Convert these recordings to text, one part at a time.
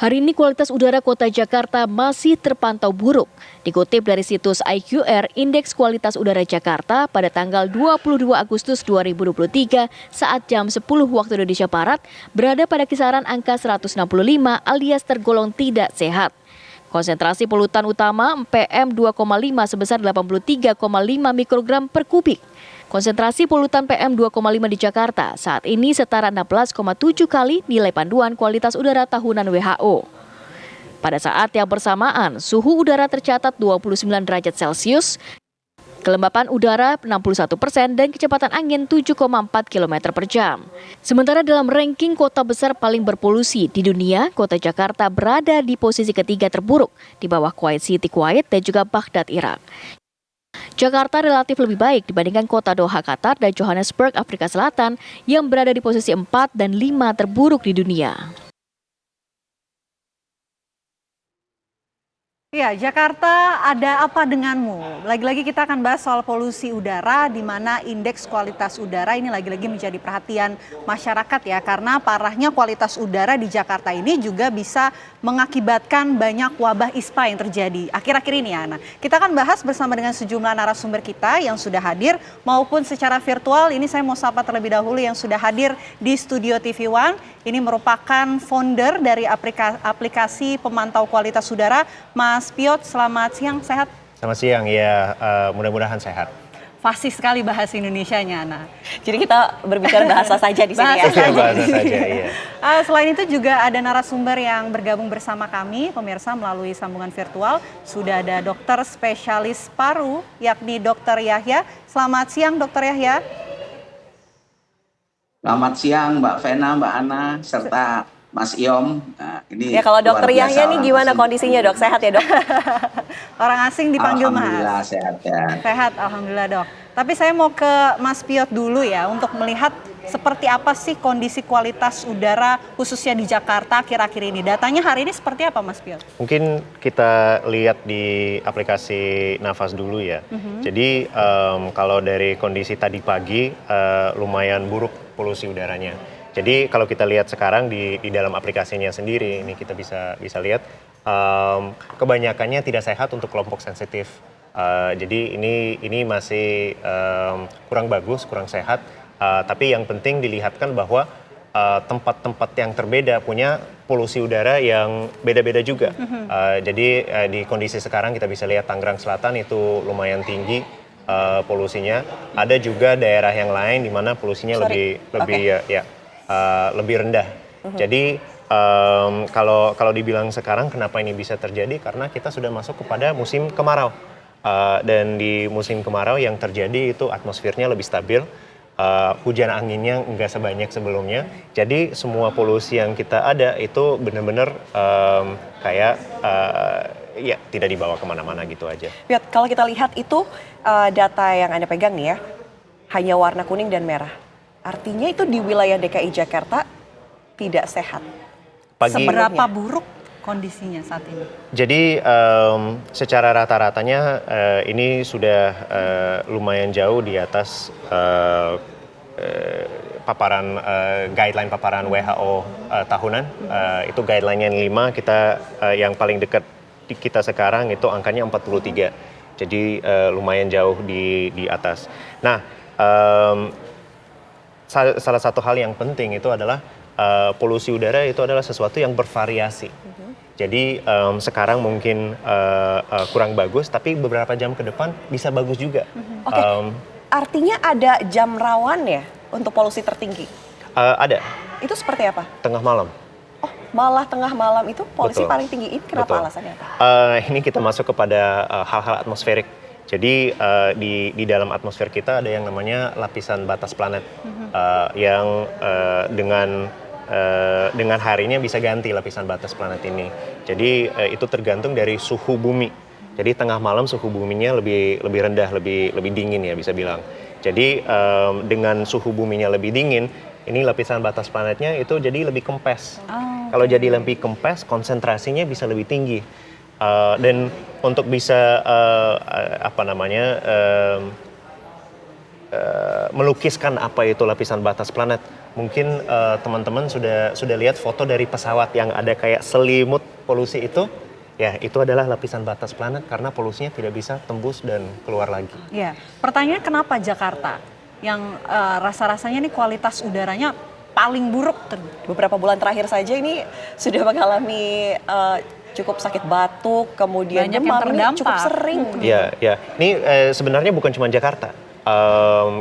Hari ini kualitas udara kota Jakarta masih terpantau buruk. Dikutip dari situs IQR, Indeks Kualitas Udara Jakarta pada tanggal 22 Agustus 2023 saat jam 10 waktu Indonesia Barat berada pada kisaran angka 165 alias tergolong tidak sehat. Konsentrasi polutan utama PM2,5 sebesar 83,5 mikrogram per kubik. Konsentrasi polutan PM2,5 di Jakarta saat ini setara 16,7 kali nilai panduan kualitas udara tahunan WHO. Pada saat yang bersamaan, suhu udara tercatat 29 derajat Celcius, kelembapan udara 61% dan kecepatan angin 7,4 km per jam. Sementara dalam ranking kota besar paling berpolusi di dunia, kota Jakarta berada di posisi ketiga terburuk di bawah Kuwait City Kuwait dan juga Baghdad Irak. Jakarta relatif lebih baik dibandingkan kota Doha Qatar dan Johannesburg Afrika Selatan yang berada di posisi 4 dan 5 terburuk di dunia. Ya, Jakarta ada apa denganmu? Lagi-lagi kita akan bahas soal polusi udara di mana indeks kualitas udara ini lagi-lagi menjadi perhatian masyarakat ya. Karena parahnya kualitas udara di Jakarta ini juga bisa mengakibatkan banyak wabah ispa yang terjadi akhir-akhir ini ya. Nah, kita akan bahas bersama dengan sejumlah narasumber kita yang sudah hadir maupun secara virtual. Ini saya mau sapa terlebih dahulu yang sudah hadir di studio TV One. Ini merupakan founder dari aplikasi pemantau kualitas udara, Mas Piot. Selamat siang, sehat? Selamat siang, ya mudah-mudahan sehat. Fasih sekali bahasa Indonesianya, Ana. Jadi kita berbicara bahasa saja di sini ya. Bahasa saja, iya. Selain itu juga ada narasumber yang bergabung bersama kami, pemirsa melalui sambungan virtual. Sudah ada dokter spesialis paru, yakni Dr. Yahya. Selamat siang, Dr. Yahya. Selamat siang Mbak Vena, Mbak Ana, serta Mas Iom. Nah, ini ya kalau Dokter Yahya nih gimana kondisinya dok? Sehat ya dok? Orang asing dipanggil Mas. Alhamdulillah sehat ya. Sehat, alhamdulillah dok. Tapi saya mau ke Mas Piot dulu ya untuk melihat seperti apa sih kondisi kualitas udara khususnya di Jakarta akhir-akhir ini. Datanya hari ini seperti apa Mas Piot? Mungkin kita lihat di aplikasi Nafas dulu ya. Jadi kalau dari kondisi tadi pagi lumayan buruk polusi udaranya. Jadi kalau kita lihat sekarang di dalam aplikasinya sendiri, ini kita bisa lihat kebanyakannya tidak sehat untuk kelompok sensitif. Jadi ini masih kurang bagus, kurang sehat. Tapi yang penting dilihatkan bahwa tempat-tempat yang terbeda punya polusi udara yang beda-beda juga. Jadi di kondisi sekarang kita bisa lihat Tangerang Selatan itu lumayan tinggi polusinya. Ada juga daerah yang lain di mana polusinya lebih rendah. Jadi kalau dibilang sekarang kenapa ini bisa terjadi, karena kita sudah masuk kepada musim kemarau. Dan di musim kemarau yang terjadi itu atmosfernya lebih stabil, hujan anginnya nggak sebanyak sebelumnya. Jadi semua polusi yang kita ada itu benar-benar ya tidak dibawa kemana-mana gitu aja. Piot, kalau kita lihat itu data yang Anda pegang nih ya, hanya warna kuning dan merah. Artinya itu di wilayah DKI Jakarta tidak sehat. Seberapa buruk kondisinya saat ini? Jadi secara rata-ratanya ini sudah lumayan jauh di atas paparan guideline paparan WHO tahunan. Itu guideline yang 5, kita yang paling dekat di kita sekarang itu angkanya 43. Jadi lumayan jauh di atas. Nah, salah satu hal yang penting itu adalah polusi udara itu adalah sesuatu yang bervariasi. Jadi sekarang mungkin kurang bagus, tapi beberapa jam ke depan bisa bagus juga. Artinya ada jam rawan ya untuk polusi tertinggi? Ada. Itu seperti apa? Tengah malam. Oh, malah tengah malam itu polusi Betul. paling tinggi. Ini kenapa alasannya apa? Ini kita masuk kepada hal-hal atmosferik. Jadi di dalam atmosfer kita ada yang namanya lapisan batas planet yang dengan harinya bisa ganti lapisan batas planet ini. Jadi itu tergantung dari suhu bumi. Jadi tengah malam suhu buminya lebih rendah, lebih dingin ya bisa bilang. Jadi dengan suhu buminya lebih dingin, ini lapisan batas planetnya itu jadi lebih kempes. Kalau jadi lebih kempes, konsentrasinya bisa lebih tinggi. Dan untuk bisa melukiskan apa itu lapisan batas planet. Mungkin teman-teman sudah lihat foto dari pesawat yang ada kayak selimut polusi itu. Ya, itu adalah lapisan batas planet karena polusinya tidak bisa tembus dan keluar lagi. Ya, pertanyaannya kenapa Jakarta yang rasa-rasanya nih kualitas udaranya paling buruk? Beberapa bulan terakhir saja ini sudah mengalami cukup sakit batuk, kemudian Banyak yang demam, ini terdampak. cukup sering. Ya, ya. Ini sebenarnya bukan cuma Jakarta.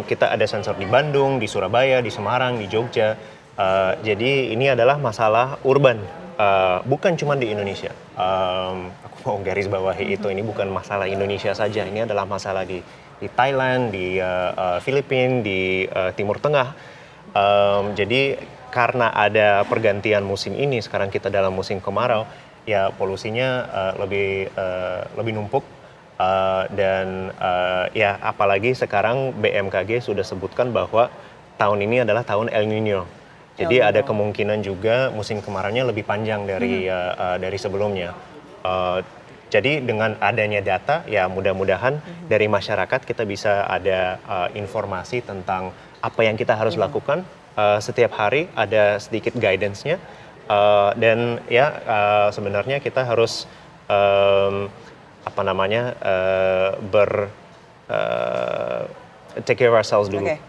Kita ada sensor di Bandung, di Surabaya, di Semarang, di Jogja. Jadi ini adalah masalah urban, bukan cuma di Indonesia. Aku mau garis bawahi itu. Ini bukan masalah Indonesia saja. Ini adalah masalah di Thailand, di Filipina, di Timur Tengah. Jadi karena ada pergantian musim ini, sekarang kita dalam musim kemarau, ya polusinya lebih numpuk. Dan ya apalagi sekarang BMKG sudah sebutkan bahwa tahun ini adalah tahun El Nino. Jadi ada kemungkinan juga musim kemaraunya lebih panjang dari sebelumnya. Jadi dengan adanya data, ya mudah-mudahan dari masyarakat kita bisa ada informasi tentang apa yang kita harus lakukan. Setiap hari ada sedikit guidance-nya. Dan ya sebenarnya kita harus take care of ourselves dulu. Oke.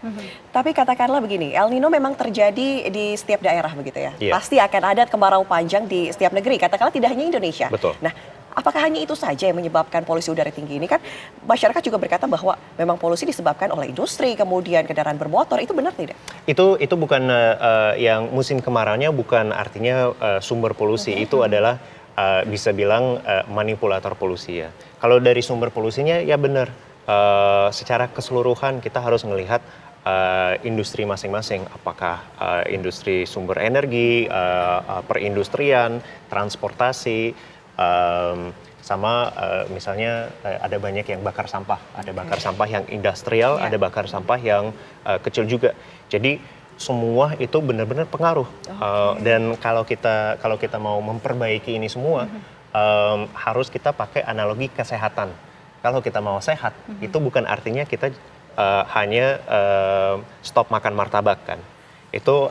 Tapi katakanlah begini, El Nino memang terjadi di setiap daerah begitu ya. Iya. Pasti akan ada kemarau panjang di setiap negeri. Katakanlah tidak hanya Indonesia. Betul. Nah, apakah hanya itu saja yang menyebabkan polusi udara tinggi ini? Kan masyarakat juga berkata bahwa memang polusi disebabkan oleh industri, kemudian kendaraan bermotor. Itu benar tidak? Itu bukan yang musim kemaraunya bukan artinya sumber polusi. Itu adalah bisa bilang manipulator polusi ya. Kalau dari sumber polusinya ya benar. Secara keseluruhan kita harus melihat industri masing-masing. Apakah industri sumber energi, perindustrian, transportasi, sama misalnya ada banyak yang bakar sampah. Ada bakar sampah yang industrial, ada bakar sampah yang kecil juga. Jadi semua itu benar-benar pengaruh. Dan kalau kita mau memperbaiki ini semua, harus kita pakai analogi kesehatan. Kalau kita mau sehat, itu bukan artinya kita hanya stop makan martabak kan. Itu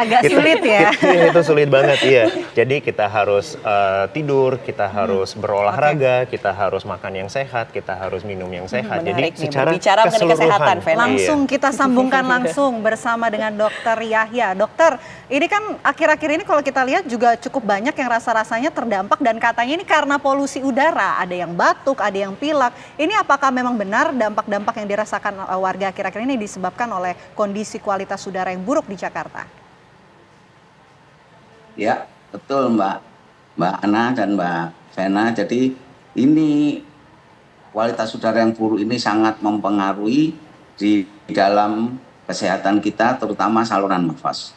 Agak sulit ya. Itu sulit banget, iya. Jadi kita harus tidur, kita harus berolahraga, kita harus makan yang sehat, kita harus minum yang sehat. Jadi Menarik nih, secara berbicara mengenai keseluruhan. kesehatan, Fen. Langsung kita sambungkan langsung bersama dengan Dokter Yahya. Dokter, ini kan akhir-akhir ini kalau kita lihat juga cukup banyak yang rasa-rasanya terdampak dan katanya ini karena polusi udara. Ada yang batuk, ada yang pilek. Ini apakah memang benar dampak-dampak yang dirasakan warga akhir-akhir ini disebabkan oleh kondisi kualitas udara yang buruk di Jakarta? Ya, betul Mbak Ana dan Mbak Vena. Jadi ini kualitas udara yang buruk ini sangat mempengaruhi di dalam kesehatan kita, terutama saluran nafas.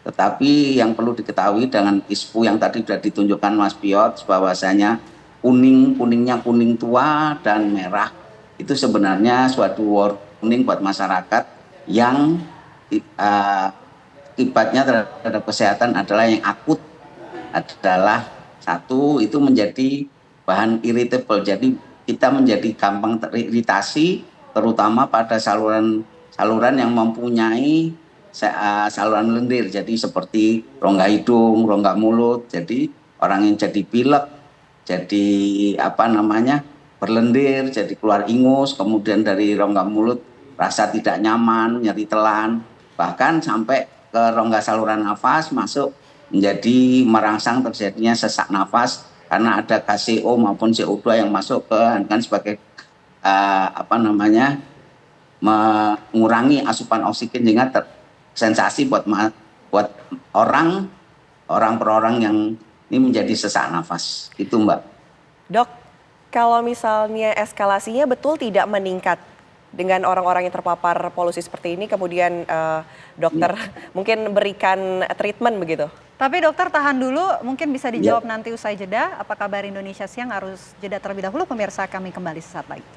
Tetapi yang perlu diketahui dengan ISPU yang tadi sudah ditunjukkan Mas Piot, bahwasanya kuningnya kuning tua dan merah itu sebenarnya suatu warning buat masyarakat yang akibatnya terhadap kesehatan adalah yang akut adalah satu itu menjadi bahan irritable. Jadi kita menjadi gampang teriritasi terutama pada saluran yang mempunyai saluran lendir. Jadi seperti rongga hidung, rongga mulut. Jadi orang yang jadi pilek, jadi berlendir, jadi keluar ingus, kemudian dari rongga mulut rasa tidak nyaman, nyeri telan, bahkan sampai ke rongga saluran nafas masuk menjadi merangsang terjadinya sesak nafas karena ada gas CO maupun CO2 yang masuk ke kan sebagai mengurangi asupan oksigen sehingga sensasi buat orang per orang yang ini menjadi sesak nafas. Itu Mbak. Dok, kalau misalnya eskalasinya betul tidak meningkat dengan orang-orang yang terpapar polusi seperti ini, kemudian dokter mungkin berikan treatment begitu? Tapi dokter tahan dulu, mungkin bisa dijawab nanti usai jeda. Apa kabar Indonesia Siang harus jeda terlebih dahulu, pemirsa kami kembali sesaat lagi.